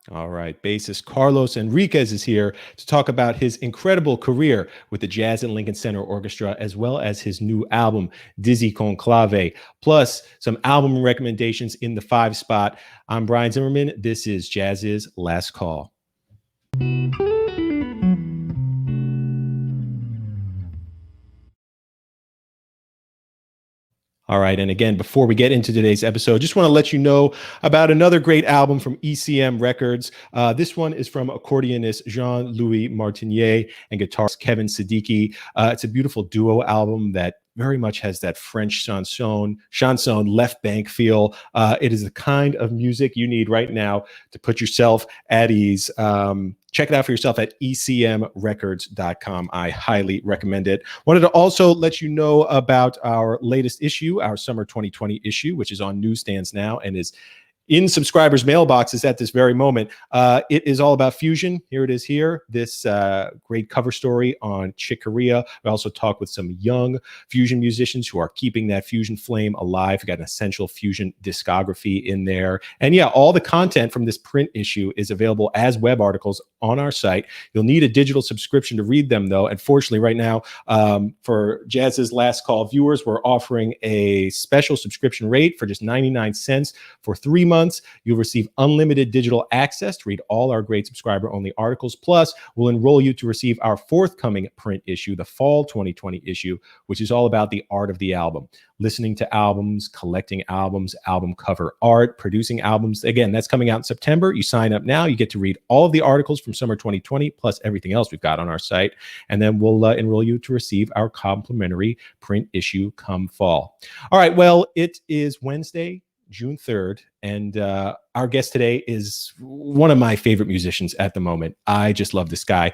All right. Bassist Carlos Henriquez is here to talk about his incredible career with the Jazz at Lincoln Center Orchestra, as well as his new album, Dizzy Con Clave, plus some album recommendations in the 5 spot. I'm Brian Zimmerman. This is Jazz's Last Call. All right. And again, before we get into today's episode, just want to let you know about another great album from ECM Records. This one is from accordionist Jean-Louis Martinier and guitarist Kevin Siddiqui. It's a beautiful duo album that very much has that French chanson left bank feel. It is the kind of music you need right now to put yourself at ease. Check it out for yourself at ecmrecords.com. I highly recommend it. Wanted to also let you know about our latest issue, our summer 2020 issue, which is on newsstands now and is in subscribers' mailboxes at this very moment. It is all about fusion. Here it is here. This great cover story on Chick Corea. We also talk with some young fusion musicians who are keeping that fusion flame alive. We got an essential fusion discography in there. And yeah, all the content from this print issue is available as web articles on our site. You'll need a digital subscription to read them, though. Unfortunately, right now, for Jazz's Last Call viewers, we're offering a special subscription rate for just 99 cents for 3 months. You'll receive unlimited digital access to read all our great subscriber-only articles. Plus, we'll enroll you to receive our forthcoming print issue, the fall 2020 issue, which is all about the art of the album. Listening to albums, collecting albums, album cover art, producing albums. Again, that's coming out in September. You sign up now, you get to read all of the articles from summer 2020, plus everything else we've got on our site. And then we'll enroll you to receive our complimentary print issue come fall. All right, well, it is Wednesday, June 3rd, and our guest today is one of my favorite musicians at the moment. I just love this guy.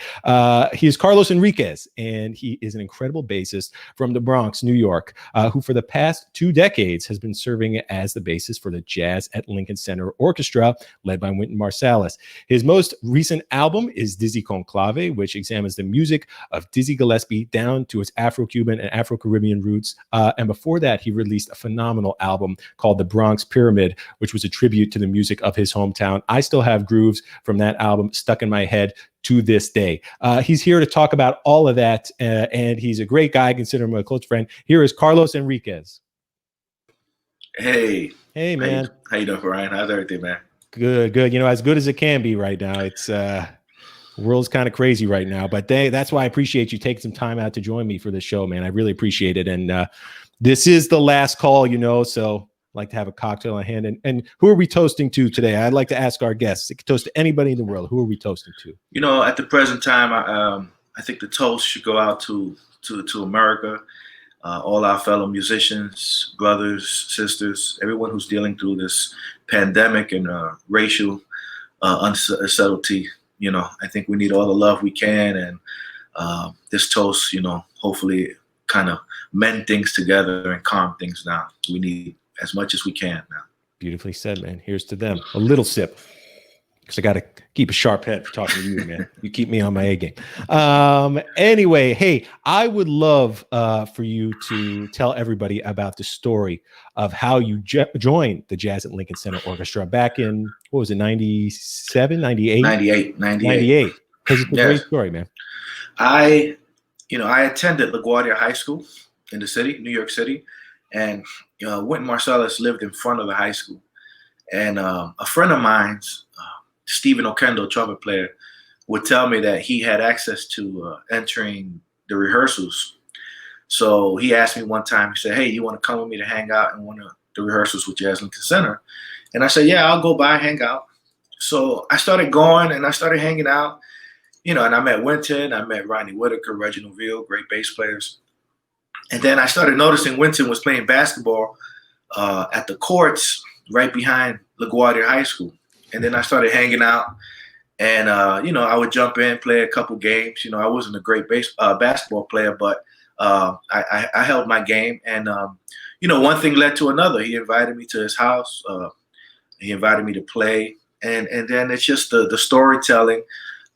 He is Carlos Henriquez, and he is an incredible bassist from the Bronx, New York, who for the past 2 decades has been serving as the bassist for the Jazz at Lincoln Center Orchestra, led by Wynton Marsalis. His most recent album is Dizzy Con Clave, which examines the music of Dizzy Gillespie down to its Afro-Cuban and Afro-Caribbean roots. And before that, he released a phenomenal album called The Bronx Pyramid, which was a tribute to the music of his hometown. I still have grooves from that album stuck in my head to this day. He's here to talk about all of that, and he's a great guy. I consider him a close friend. Here is Carlos Henriquez. Hey. Hey, man. How you doing, Ryan? How's everything, man? Good, good. You know, as good as it can be right now. It's the world's kind of crazy right now, but that's why I appreciate you taking some time out to join me for this show, man. I really appreciate it. And this is the last call, you know, so like to have a cocktail on hand. And who are we toasting to today? I'd like to ask our guests. It could toast to anybody in the world. Who are we toasting to? You know, at the present time, I think the toast should go out to America, all our fellow musicians, brothers, sisters, everyone who's dealing through this pandemic and racial uncertainty. You know, I think we need all the love we can, and this toast, you know, hopefully kind of mend things together and calm things down. We need as much as we can now. Beautifully said, man. Here's to them. A little sip, because I got to keep a sharp head for talking to you, man. You keep me on my A game. Anyway, hey, I would love for you to tell everybody about the story of how you joined the Jazz at Lincoln Center Orchestra back in, what was it, 97, 98? 98. 98. Because it's a great story, man. I attended LaGuardia High School in the city, New York City. And Wynton Marsalis lived in front of the high school. And a friend of mine, Stephen Okendo, trumpet player, would tell me that he had access to entering the rehearsals. So he asked me one time, he said, hey, you want to come with me to hang out in one of the rehearsals with Jazz Lincoln Center? And I said, yeah, I'll go by, hang out. So I started going and I started hanging out, you know, and I met Wynton, I met Rodney Whitaker, Reginald Veal, great bass players. And then I started noticing Wynton was playing basketball at the courts right behind LaGuardia High School. And then I started hanging out, and you know, I would jump in, play a couple games. You know, I wasn't a great basketball player, but I held my game. And you know, one thing led to another. He invited me to his house. He invited me to play, and then it's just the storytelling.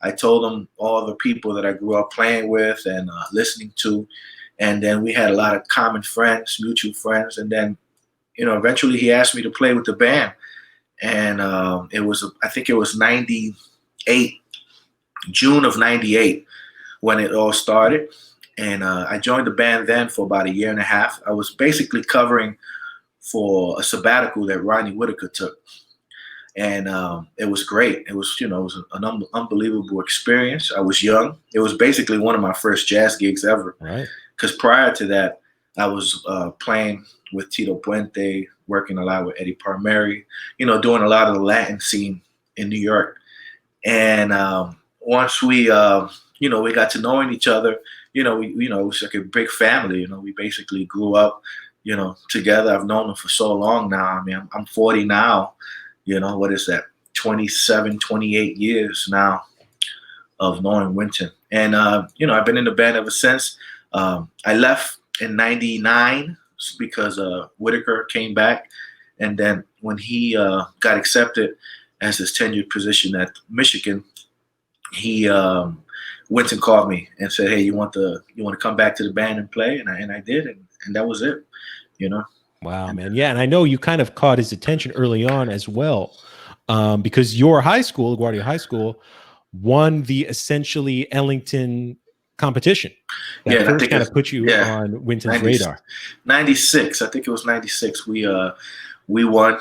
I told him all the people that I grew up playing with and listening to. And then we had a lot of common friends, mutual friends. And then, you know, eventually he asked me to play with the band. and I think it was 98, June of 98 when it all started. And I joined the band then for about a year and a half. I was basically covering for a sabbatical that Rodney Whitaker took. And it was great. It was, it was an unbelievable experience. I was young. It was basically one of my first jazz gigs ever. Right. Because prior to that, I was playing with Tito Puente, working a lot with Eddie Palmieri, doing a lot of the Latin scene in New York. And once we, we got to knowing each other, it was like a big family. We basically grew up, together. I've known him for so long now. I mean, I'm 40 now. What is that? 27, 28 years now of knowing Wynton. And, I've been in the band ever since. I left in 99 because Whitaker came back. And then when he got accepted as his tenured position at Michigan, Wynton called me and said, "Hey, you want to come back to the band and play?" And I did, and that was it. Wow, man. Yeah, and I know you kind of caught his attention early on as well, because your high school, LaGuardia High School, won the essentially Ellington competition. That first kind of put you on Wynton's radar. 96, I think it was 96. We won,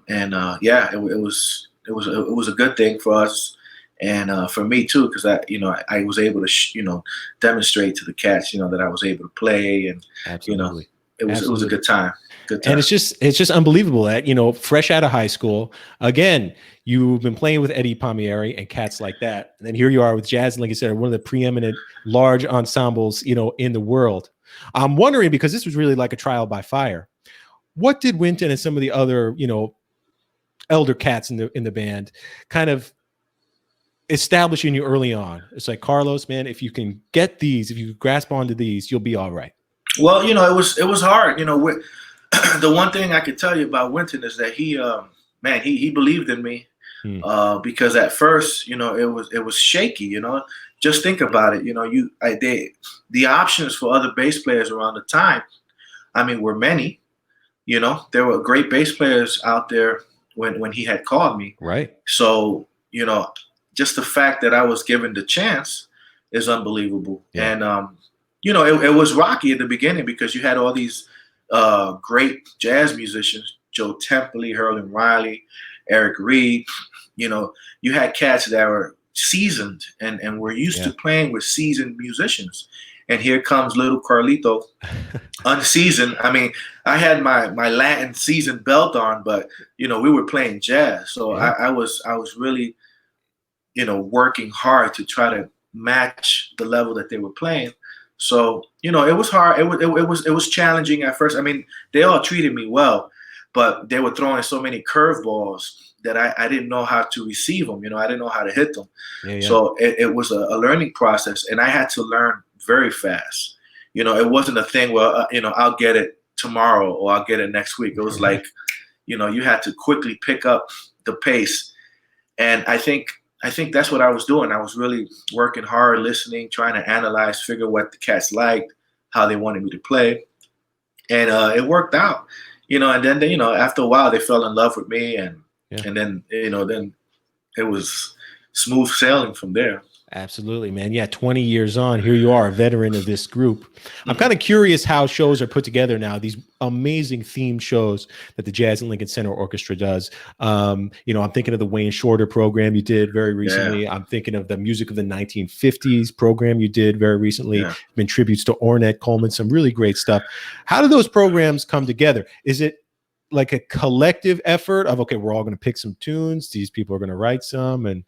it was a good thing for us. And for me too, because I was able to demonstrate to the cats that I was able to play, and Absolutely. It was a good time. And it's just unbelievable that, fresh out of high school, again, you've been playing with Eddie Palmieri and cats like that. And then here you are with Jazz and Lincoln Center, one of the preeminent large ensembles, in the world. I'm wondering, because this was really like a trial by fire, what did Wynton and some of the other, elder cats in the band kind of establishing you early on? It's like, Carlos, man, if you can get these, if you grasp onto these, you'll be all right. Well, it was hard. The one thing I could tell you about Wynton is that he believed in me, because at first, it was shaky. Just think about it. The options for other bass players around the time, were many. There were great bass players out there when he had called me. Right. So just the fact that I was given the chance is unbelievable. Yeah. And it was rocky at the beginning because you had all these great jazz musicians, Joe Templey, Herlin Riley, Eric Reed. You had cats that were seasoned and were used to playing with seasoned musicians. And here comes little Carlito, unseasoned. I had my Latin seasoned belt on, but we were playing jazz. So I was really, working hard to try to match the level that they were playing. So, it was hard. It was challenging at first. They all treated me well, but they were throwing so many curveballs that I didn't know how to receive them. I didn't know how to hit them. Yeah. So it was a learning process, and I had to learn very fast. It wasn't a thing where, I'll get it tomorrow or I'll get it next week. It was like, you had to quickly pick up the pace. And I think that's what I was doing. I was really working hard, listening, trying to analyze, figure what the cats liked, how they wanted me to play. And it worked out, and then, after a while they fell in love with me, and then, then it was smooth sailing from there. Absolutely, man. Yeah, 20 years on, here you are, a veteran of this group. I'm kind of curious how shows are put together now, these amazing themed shows that the Jazz and Lincoln Center Orchestra does. I'm thinking of the Wayne Shorter program you did very recently. Yeah. I'm thinking of the Music of the 1950s program you did very recently. Yeah. Been tributes to Ornette Coleman, some really great stuff. How do those programs come together? Is it like a collective effort of, okay, we're all going to pick some tunes, these people are going to write some,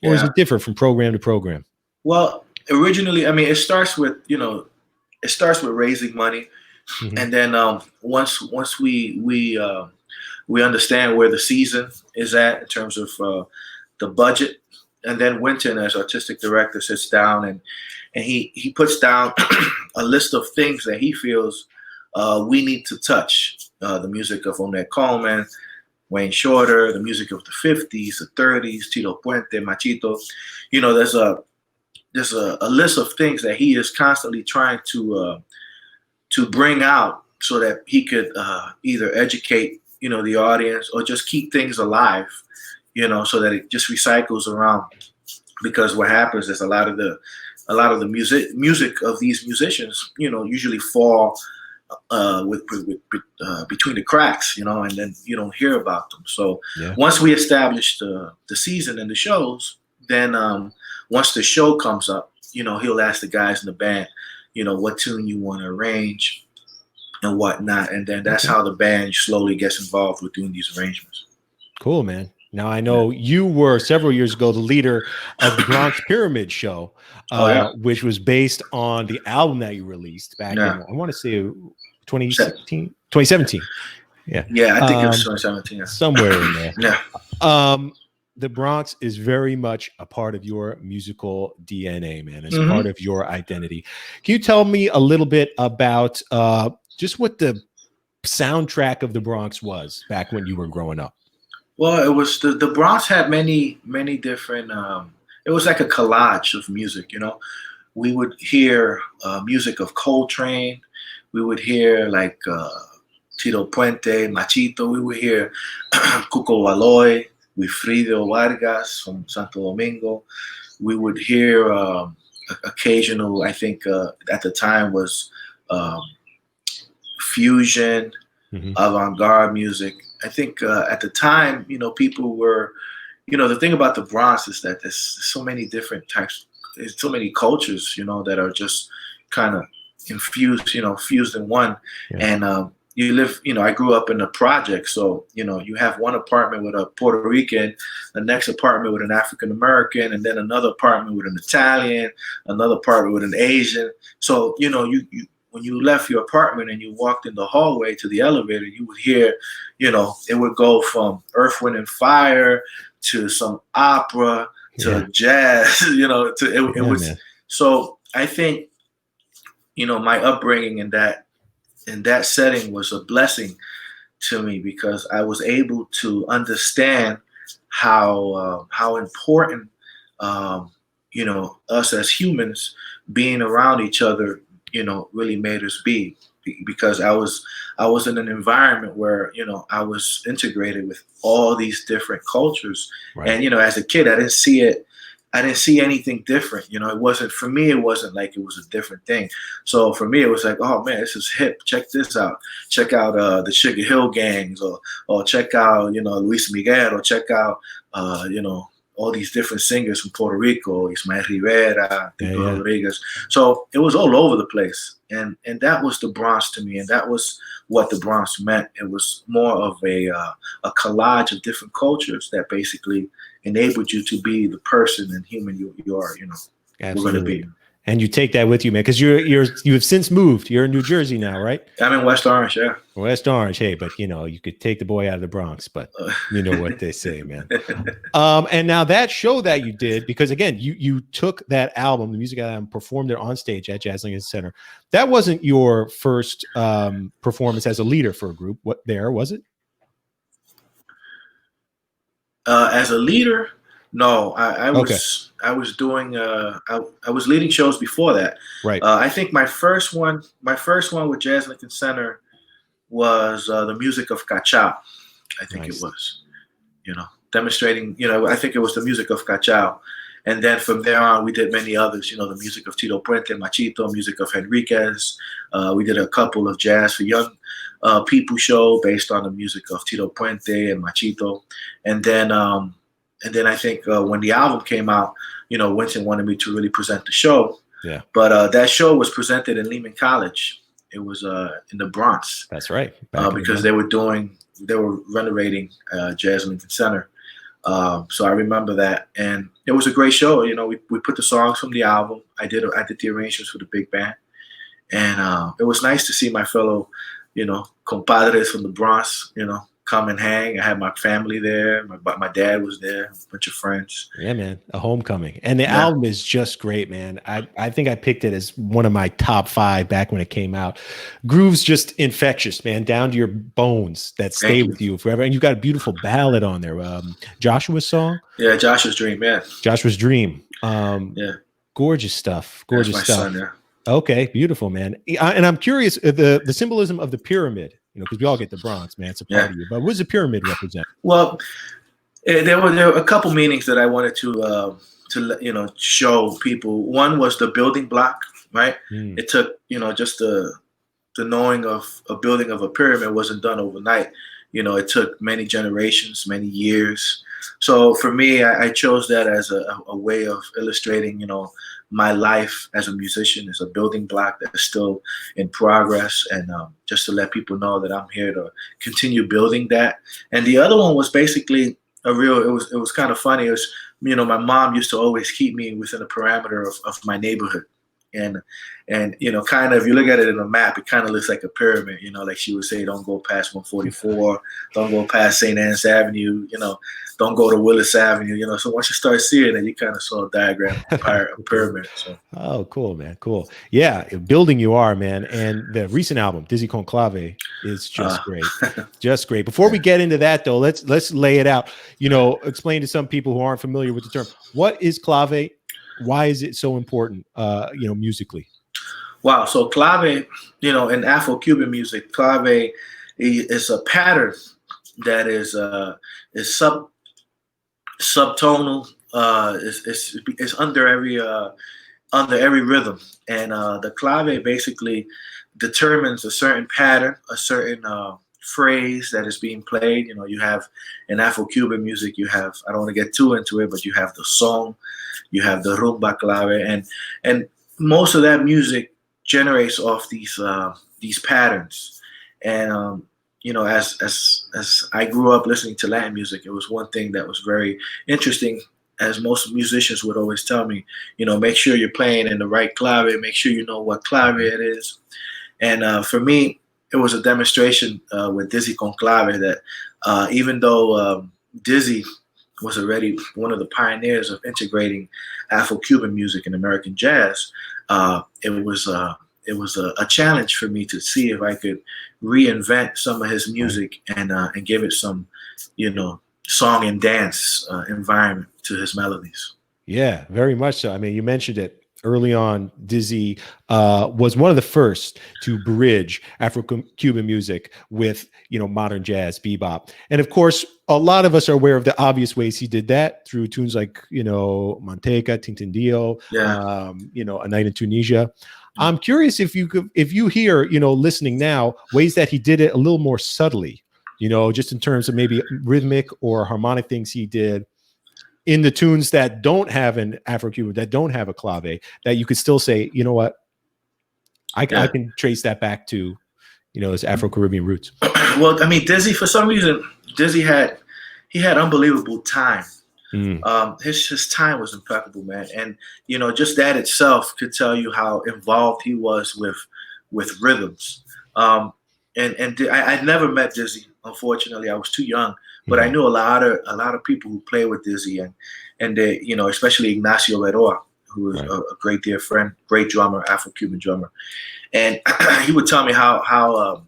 or is it different from program to program? Well, originally, it starts with, raising money. Mm-hmm. And then once we understand where the season is at in terms of the budget, and then Wynton, as artistic director, sits down and he puts down a list of things that he feels we need to touch. The music of Ornette Coleman, Wayne Shorter, the music of the 50s, the 30s, Tito Puente, Machito. There's a list of things that he is constantly trying to bring out so that he could either educate the audience, or just keep things alive, so that it just recycles around. Because what happens is a lot of the music of these musicians, usually fall between the cracks, and then you don't hear about them. So once we establish the season and the shows, then once the show comes up, he'll ask the guys in the band, what tune you want to arrange and whatnot, and then that's how the band slowly gets involved with doing these arrangements. Cool, man. Now, I know you were several years ago the leader of the Bronx Pyramid Show, which was based on the album that you released back in, I want to say 2016, 2017. Yeah. Yeah, I think it was 2017. Yeah. Somewhere in there. Yeah. The Bronx is very much a part of your musical DNA, man. It's a part of your identity. Can you tell me a little bit about just what the soundtrack of the Bronx was back when you were growing up? Well, it was the Bronx had many different. It was like a collage of music. We would hear music of Coltrane. We would hear like Tito Puente, Machito. We would hear Cuco Valoy, Wilfrido Vargas from Santo Domingo. We would hear occasional. I think at the time was fusion, avant-garde music. I think at the time, people were, the thing about the Bronx is that there's so many different types, there's so many cultures, that are just kind of infused, fused in one. And you live, I grew up in a project. So, you have one apartment with a Puerto Rican, the next apartment with an African-American, and then another apartment with an Italian, another apartment with an Asian. So, when you left your apartment and you walked in the hallway to the elevator, you would hear, it would go from Earth, Wind, and Fire to some opera to jazz, it was. Man. So I think, my upbringing in that setting was a blessing to me, because I was able to understand how important, us as humans being around each other, really made us be, because I was in an environment where, I was integrated with all these different cultures. Right. And, as a kid, I didn't see anything different. It wasn't, for me, it wasn't like it was a different thing. So for me, it was like, oh man, this is hip. Check this out. Check out the Sugar Hill Gangs, or check out, Luis Miguel, or check out, all these different singers from Puerto Rico, Ismael Rivera, Tito Rodriguez. So it was all over the place. And that was the Bronx to me. And that was what the Bronx meant. It was more of a collage of different cultures that basically enabled you to be the person and human you are, we're going to be. And you take that with you, man, because you have since moved. You're in New Jersey now, right? I'm in West Orange, yeah. West Orange, hey, but you could take the boy out of the Bronx, but you know what they say, man. And now that show that you did, because again, you took that album, the music album, performed it on stage at Lincoln Center. That wasn't your first performance as a leader for a group. What there was it? As a leader, no. I was doing. I was leading shows before that. Right. I think my first one with Jazz Lincoln Center was the music of Cachao. I think it was. Demonstrating. I think it was the music of Cachao, and then from there on, we did many others. The music of Tito Puente, Machito, music of Henriquez. We did a couple of Jazz for Young People show based on the music of Tito Puente and Machito, and then I think when the album came out, Winston wanted me to really present the show. Yeah. But that show was presented in Lehman College. It was in the Bronx. That's right. Because they were renovating Jazz Lincoln Center. So I remember that, and it was a great show. We put the songs from the album. I did the arrangements for the big band, and it was nice to see my fellow, compadres from the Bronx, come and hang. I had my family there. My dad was there, a bunch of friends. Yeah, man, a homecoming. And the album is just great, man. I think I picked it as one of my top 5 back when it came out. Groove's just infectious, man, down to your bones that stay with you forever. And you've got a beautiful ballad on there. Joshua's song? Yeah, Joshua's Dream, yeah. Joshua's Dream. Gorgeous stuff. Gorgeous stuff. Son, yeah. Okay, beautiful, man. And I'm curious, the symbolism of the pyramid because we all get the Bronx, man. It's a part Yeah. of you. But what does the pyramid represent? Well, there were a couple meanings that I wanted to show people. One was the building block, right? Mm. It took just the knowing of a building of a pyramid wasn't done overnight. It took many generations, many years. So for me, I chose that as a way of illustrating, my life as a musician is a building block that is still in progress, and just to let people know that I'm here to continue building that. And the other one was basically it was kind of funny. It was, my mom used to always keep me within the parameter of my neighborhood. And kind of, if you look at it in a map, it kind of looks like a pyramid. Like she would say, don't go past 144, don't go past St. Anne's Avenue, don't go to Willis Avenue. So once you start seeing it, you kind of saw a diagram of a pyramid. So. Oh, cool, man, cool. Yeah, building you are, man. And the recent album, Dizzy Con Clave, is just great, just great. Before we get into that, though, let's lay it out. Explain to some people who aren't familiar with the term. What is clave? Why is it so important, musically? Wow. So clave, in Afro-Cuban music, clave is a pattern that is subtonal. Is under every rhythm, and the clave basically determines a certain pattern, a certain phrase that is being played. You have in Afro-Cuban music, you have, I don't want to get too into it, but you have the song, you have the rumba clave, and most of that music generates off these patterns. And as I grew up listening to Latin music, it was one thing that was very interesting. As most musicians would always tell me, make sure you're playing in the right clave, make sure you know what clave it is. And for me, it was a demonstration with Dizzy Con Clave that even though Dizzy was already one of the pioneers of integrating Afro-Cuban music in American jazz, it was a challenge for me to see if I could reinvent some of his music and give it some, song and dance environment to his melodies. Yeah, very much so. I mean, you mentioned it early on. Dizzy was one of the first to bridge Afro-Cuban music with, modern jazz, bebop. And of course, a lot of us are aware of the obvious ways he did that through tunes like, Manteca, Tintindio, Yeah. A Night in Tunisia. I'm curious if you hear, listening now, ways that he did it a little more subtly, just in terms of maybe rhythmic or harmonic things he did in the tunes that don't have an Afro-Cuban, that don't have a clave, that you could still say, you know what, I can trace that back to, his Afro-Caribbean roots. Well, I mean, Dizzy, for some reason, Dizzy had unbelievable time. His time was impeccable, man. And, just that itself could tell you how involved he was with rhythms. I'd never met Dizzy. Unfortunately, I was too young, but I knew a lot of people who play with Dizzy, and they, especially Ignacio Veroa, who is a great dear friend, great drummer, Afro-Cuban drummer, and he would tell me how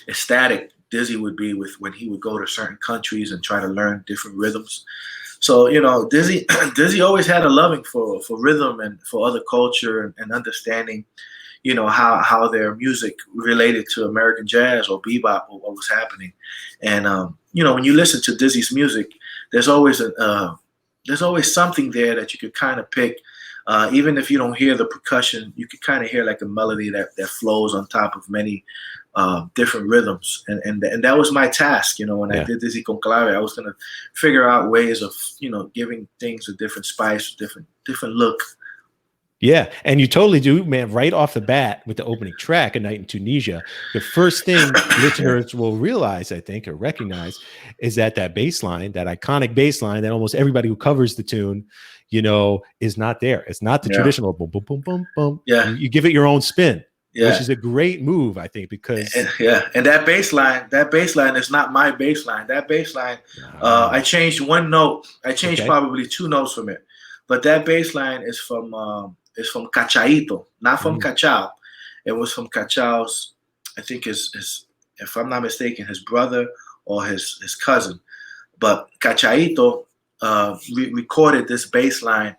ecstatic Dizzy would be when he would go to certain countries and try to learn different rhythms. So Dizzy always had a loving for rhythm and for other culture and understanding, how their music related to American jazz or bebop or what was happening. And when you listen to Dizzy's music, there's always something there that you could kind of pick. Even if you don't hear the percussion, you could kind of hear like a melody that flows on top of many different rhythms. And that was my task, when I did Dizzy Con Clave. I was going to figure out ways of, giving things a different spice, different look. Yeah, and you totally do, man. Right off the bat with the opening track, A Night in Tunisia, the first thing listeners will realize, I think, or recognize, is that bass line, that iconic bass line that almost everybody who covers the tune, is not there. It's not the traditional boom, boom, boom, boom, boom. Yeah. You give it your own spin, which is a great move, I think, because and that bass line is not my bass line. That bass line, I changed one note. I changed probably two notes from it, but that bass line is from Cachaito, not from Cachao. It was from Cachao's, I think his, if I'm not mistaken, his brother or his cousin. But Cachaito recorded this bass line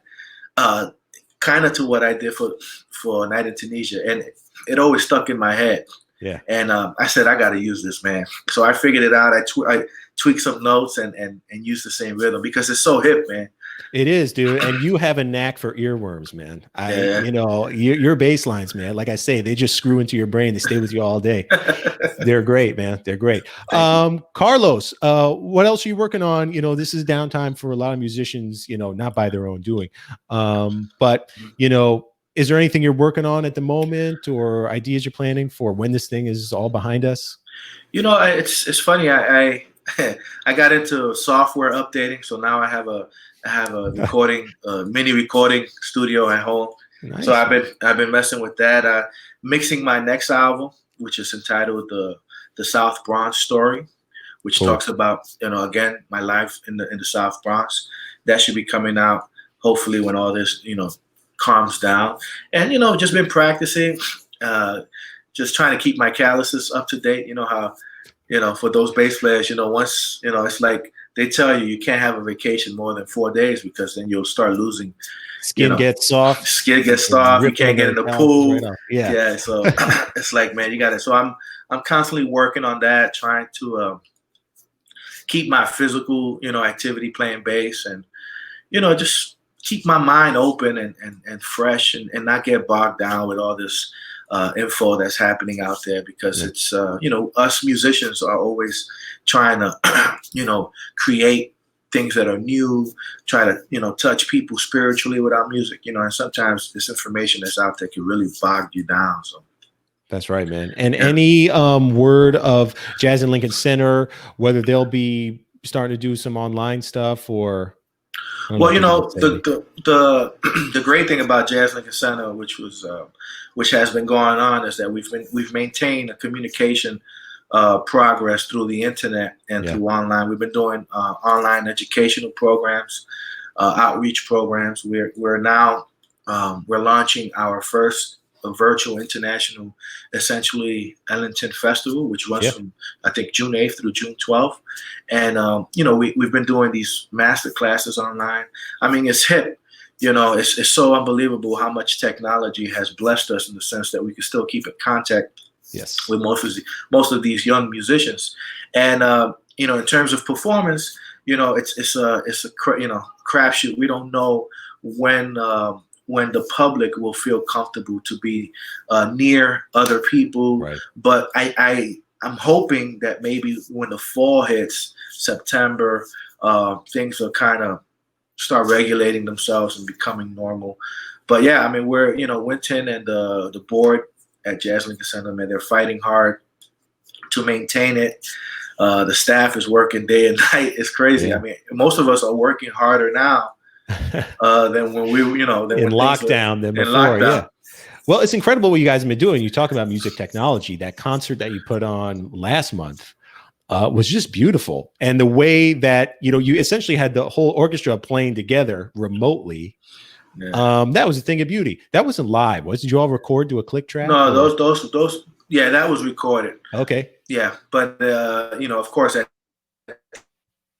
kind of to what I did for A Night in Tunisia, and it always stuck in my head. Yeah. And I said, I got to use this, man. So I figured it out. I tweaked some notes and used the same rhythm because it's so hip, man. It is, dude. And you have a knack for earworms, man. Yeah. You know, your bass lines, man, like I say, they just screw into your brain. They stay with you all day. They're great, man. They're great. Carlos, what else are you working on? You know, this is downtime for a lot of musicians, you know, not by their own doing. But, you know, is there anything you're working on at the moment or ideas you're planning for when this thing is all behind us? You know, it's funny. I I got into software updating, so now I have a recording mini recording studio at home. Nice. So I've been messing with that. Mixing my next album, which is entitled the South Bronx Story, which Cool. talks about, you know, again, my life in the South Bronx. That should be coming out hopefully when all this, you know, calms down. And, you know, just been practicing, just trying to keep my calluses up to date. You know how, you know, for those bass players, you know, once, you know, it's like they tell you can't have a vacation more than 4 days because then you'll start losing. Skin gets soft. Skin gets soft. You can't get in the pool. Right. Yeah. So it's like, man, you got it. So I'm constantly working on that, trying to keep my physical, you know, activity playing bass and, you know, just keep my mind open and fresh and not get bogged down with all this info that's happening out there because it's, you know, us musicians are always trying to, you know, create things that are new, try to, you know, touch people spiritually with our music, you know, and sometimes this information that's out there can really bog you down. So that's right, man. And any word of Jazz in Lincoln Center, whether they'll be starting to do some online stuff or? Well, you know, the great thing about Jazz Lincoln Center, which has been going on, is that we've maintained a communication progress through the internet and through online. We've been doing online educational programs, outreach programs. We're now we're launching our first virtual international, essentially Ellington Festival, which runs from I think June 8th through June 12th. And you know, we've been doing these master classes online. I mean, it's hip. You know, it's so unbelievable how much technology has blessed us in the sense that we can still keep in contact with most of these young musicians. And you know, in terms of performance, you know, it's a you know, crapshoot. We don't know when the public will feel comfortable to be near other people. Right. But I'm hoping that maybe when the fall hits, September, things will kind of start regulating themselves and becoming normal. But yeah, I mean, we're, you know, Winton and the board at Jazz Lincoln Center, man, they're fighting hard to maintain it. The staff is working day and night. It's crazy. I mean, most of us are working harder now than when we, you know, in lockdown than before. Yeah. Well, it's incredible what you guys have been doing. You talk about music technology. That concert that you put on last month was just beautiful. And the way that, you know, you essentially had the whole orchestra playing together remotely. Yeah. That was a thing of beauty. That wasn't live. Did you all record to a click track? No, those. Yeah, that was recorded. Okay. Yeah, but you know, of course, at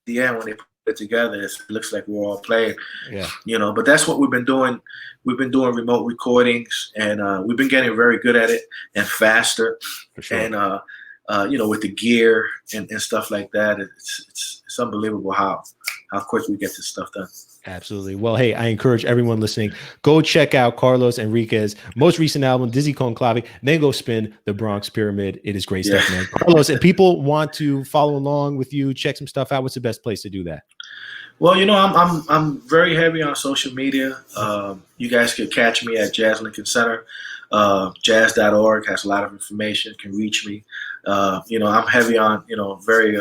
the end when they put it together, it looks like we're all playing. Yeah. You know, but that's what we've been doing. We've been doing remote recordings, and we've been getting very good at it and faster. For sure. And you know, with the gear and stuff like that, it's unbelievable how quick we get this stuff done. Absolutely. Well, hey, I encourage everyone listening, go check out Carlos Henriquez most recent album, Dizzy Con Clave, then go spin the Bronx Pyramid. It is great stuff, man. Carlos, if people want to follow along with you, check some stuff out, what's the best place to do that? Well, you know, I'm very heavy on social media. You guys can catch me at Jazz Lincoln Center. Jazz.org has a lot of information, can reach me. You know, I'm heavy on, you know, very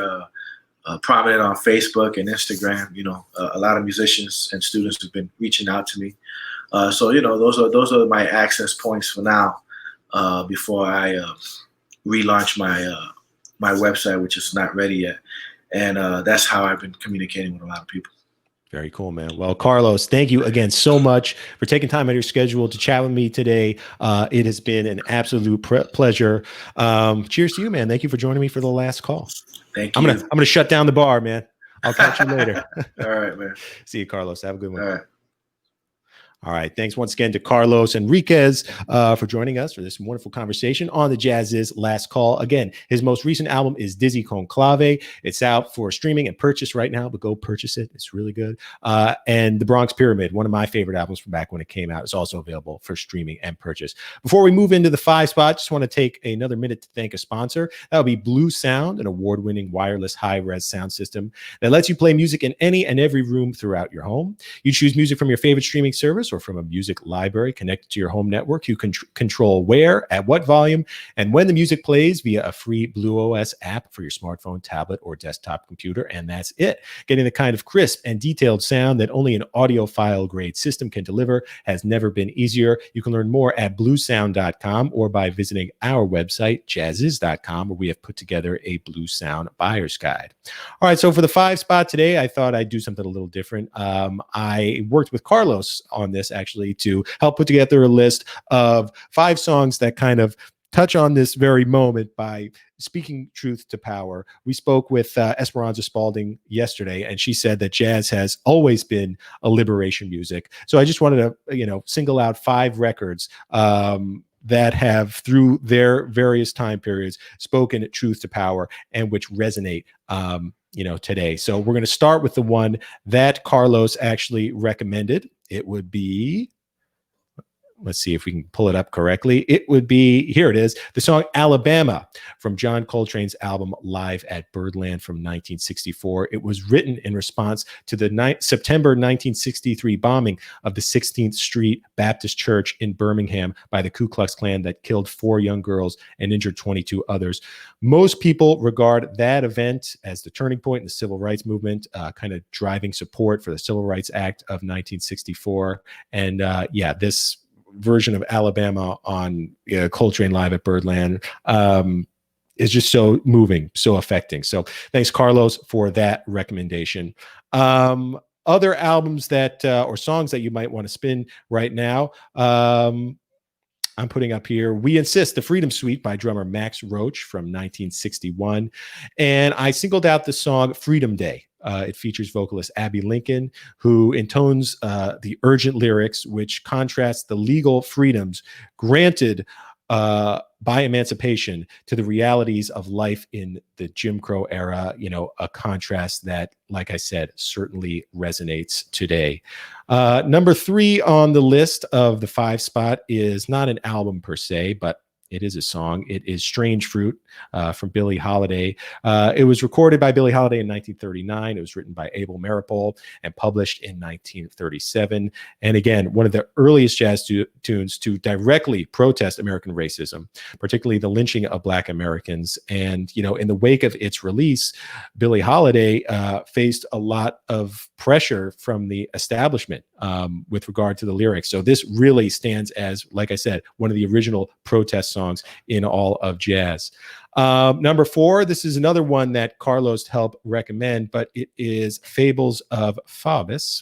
prominent on Facebook and Instagram. You know, a lot of musicians and students have been reaching out to me. So, you know, those are my access points for now, before I relaunch my website, which is not ready yet. And that's how I've been communicating with a lot of people. Very cool, man. Well, Carlos, thank you again so much for taking time out of your schedule to chat with me today. It has been an absolute pleasure. Cheers to you, man. Thank you for joining me for the last call. Thank you. I'm gonna shut down the bar, man. I'll catch you later. All right, man. See you, Carlos. Have a good one. All right. All right. Thanks once again to Carlos Henriquez for joining us for this wonderful conversation on the Jazziz Last Call. Again, his most recent album is Dizzy Con Clave. It's out for streaming and purchase right now, but go purchase it. It's really good. And The Bronx Pyramid, one of my favorite albums from back when it came out, is also available for streaming and purchase. Before we move into the 5 spot, just want to take another minute to thank a sponsor. That would be Blue Sound, an award-winning wireless high-res sound system that lets you play music in any and every room throughout your home. You choose music from your favorite streaming service or from a music library connected to your home network. You can control where, at what volume, and when the music plays via a free BlueOS app for your smartphone, tablet, or desktop computer, and that's it. Getting the kind of crisp and detailed sound that only an audiophile-grade system can deliver has never been easier. You can learn more at bluesound.com or by visiting our website, jazziz.com, where we have put together a Blue Sound buyer's guide. All right, so for the 5 spot today, I thought I'd do something a little different. I worked with Carlos on this actually to help put together a list of 5 songs that kind of touch on this very moment by speaking truth to power. We spoke with Esperanza Spalding yesterday, and she said that jazz has always been a liberation music. So I just wanted to, single out 5 records that have, through their various time periods, spoken truth to power and which resonate today. So we're going to start with the one that Carlos actually recommended. It would be, let's see if we can pull it up correctly. It would be, here it is, the song Alabama from John Coltrane's album Live at Birdland from 1964. It was written in response to the September 1963 bombing of the 16th Street Baptist Church in Birmingham by the Ku Klux Klan that killed 4 young girls and injured 22 others. Most people regard that event as the turning point in the civil rights movement, kind of driving support for the Civil Rights Act of 1964. And this version of Alabama on Coltrane Live at Birdland is just so moving, so affecting. So thanks, Carlos, for that recommendation. Other albums that or songs that you might want to spin right now. I'm putting up here We Insist, the Freedom Suite by drummer Max Roach from 1961. And I singled out the song Freedom Day. It features vocalist Abby Lincoln, who intones the urgent lyrics, which contrasts the legal freedoms granted by emancipation to the realities of life in the Jim Crow era, a contrast that, like I said, certainly resonates today. Number 3 on the list of the 5 spot is not an album per se, but it is a song. It is Strange Fruit from Billie Holiday. It was recorded by Billie Holiday in 1939. It was written by Abel Maripol and published in 1937. And again, one of the earliest jazz tunes to directly protest American racism, particularly the lynching of Black Americans. And, in the wake of its release, Billie Holiday faced a lot of pressure from the establishment with regard to the lyrics. So this really stands as, like I said, one of the original protest songs in all of jazz. Number 4, this is another one that Carlos helped recommend, but it is Fables of Faubus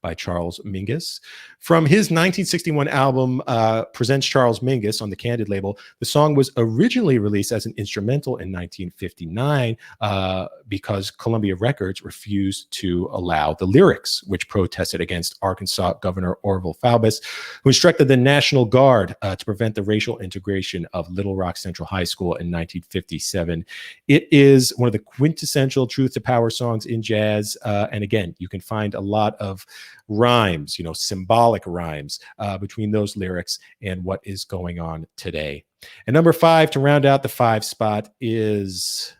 by Charles Mingus. From his 1961 album, Presents Charles Mingus on the Candid label, the song was originally released as an instrumental in 1959 because Columbia Records refused to allow the lyrics, which protested against Arkansas Governor Orville Faubus, who instructed the National Guard to prevent the racial integration of Little Rock Central High School in 1957. It is one of the quintessential truth to power songs in jazz. And again, you can find a lot of rhymes, symbolic rhymes between those lyrics and what is going on today. And number 5 to round out the 5 spot is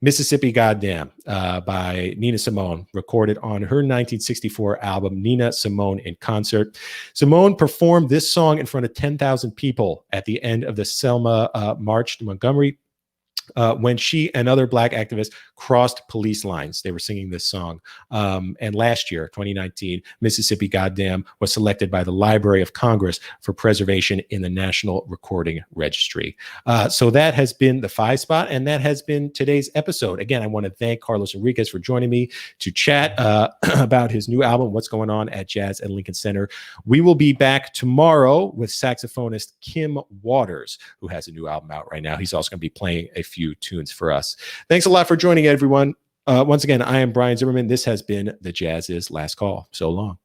Mississippi Goddamn by Nina Simone, recorded on her 1964 album Nina Simone in Concert. Simone performed this song in front of 10,000 people at the end of the Selma March to Montgomery when she and other Black activists crossed police lines. They were singing this song. And last year, 2019, Mississippi Goddamn was selected by the Library of Congress for preservation in the National Recording Registry. So that has been the 5 spot, and that has been today's episode. Again, I want to thank Carlos Henriquez for joining me to chat about his new album, What's Going On at Jazz at Lincoln Center. We will be back tomorrow with saxophonist Kim Waters, who has a new album out right now. He's also going to be playing a few tunes for us. Thanks a lot for joining, everyone. Once again, I am Brian Zimmerman. This has been the Jazziz Last Call. So long.